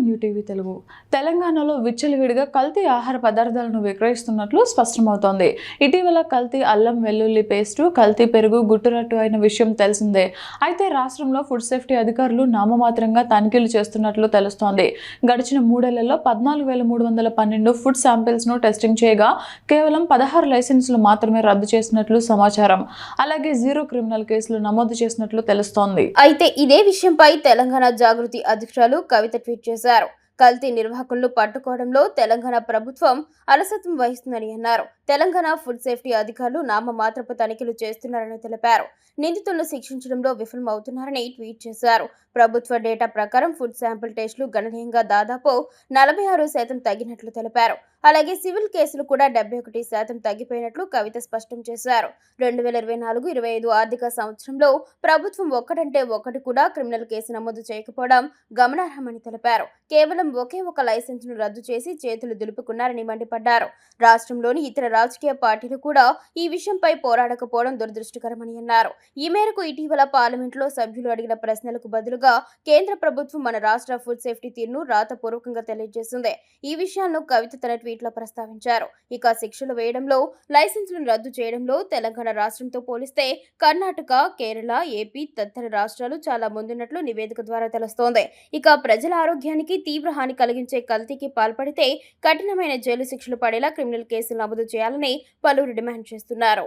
New TV Telugu. తెలంగాణలో విచ్చలవిడిగా కల్తీ ఆహార పదార్థాలను విక్రయిస్తున్నట్లు స్పష్టమవుతోంది. ఇటీవల కల్తీ అల్లం వెల్లుల్లి పేస్టు, కల్తీ పెరుగు గుట్టురట్టు అయిన విషయం తెలిసిందే. అయితే రాష్ట్రంలో ఫుడ్ సేఫ్టీ అధికారులు నామమాత్రంగా తనిఖీలు చేస్తున్నట్లు తెలుస్తోంది. గడిచిన 3 ఏళ్లలో 14,312 ఫుడ్ శాంపిల్స్ను టెస్టింగ్ చేయగా కేవలం 16 లైసెన్సులు మాత్రమే రద్దు చేసినట్లు సమాచారం. అలాగే 0 క్రిమినల్ కేసులు నమోదు చేసినట్లు తెలుస్తోంది. అయితే ఇదే విషయంపై తెలంగాణ జాగృతి అధ్యక్షురాలు కవిత ట్వీట్ చేశారు. కల్తీ నిర్వాహకులను పట్టుకోవడంలో తెలంగాణ ప్రభుత్వం అలసత్వం వహిస్తుందని అన్నారు. తెలంగాణ ఫుడ్ సేఫ్టీ అధికారులు నామమాత్రపు తనిఖీలు చేస్తున్నారని తెలిపారు. నిందితులను శిక్షించడంలో విఫలమవుతున్నారని ట్వీట్ చేశారు. ప్రభుత్వ డేటా ప్రకారం ఫుడ్ శాంపిల్ టెస్టులు గణనీయంగా దాదాపు 46% తగ్గినట్లు తెలిపారు. అలాగే సివిల్ కేసులు కూడా 71% తగ్గిపోయినట్లు కవిత స్పష్టం చేశారు. 2024-25 ఆర్థిక సంవత్సరంలో ప్రభుత్వం ఒక్కటంటే ఒక్కటి కూడా క్రిమినల్ కేసు నమోదు చేయకపోవడం గమనార్హమని తెలిపారు. కేవలం ఒకే ఒక లైసెన్సును రద్దు చేసి చేతులు దులుపుకున్నారని మండిపడ్డారు. రాష్ట్రంలోని ఇతర రాజకీయ పార్టీలు కూడా ఈ విషయంపై పోరాడకపోవడం దురదృష్టకరమని అన్నారు. ఈ మేరకు ఇటీవల పార్లమెంట్లో సభ్యులు అడిగిన ప్రశ్నలకు బదులుగా కేంద్ర ప్రభుత్వం మన రాష్ట్ర ఫుడ్ సేఫ్టీ తీరును రాతపూర్వకంగా తెలియజేసింది. ఈ విషయాలను కవిత తన ట్వీట్లో ప్రస్తావించారు. ఇక శిక్షలు వేయడంలో, లైసెన్సులను రద్దు చేయడంలో తెలంగాణ రాష్ట్రంతో పోలిస్తే కర్ణాటక, కేరళ, ఏపీ తదితర రాష్ట్రాలు చాలా ముందున్నట్లు నివేదిక ద్వారా తెలుస్తోంది. ఇక ప్రజల ఆరోగ్యానికి తీవ్ర హాని కలిగించే కల్తీకి పాల్పడితే కఠినమైన జైలు శిక్షలు పడేలా క్రిమినల్ కేసులు నమోదు చేయాలని పలువురు డిమాండ్ చేస్తున్నారు.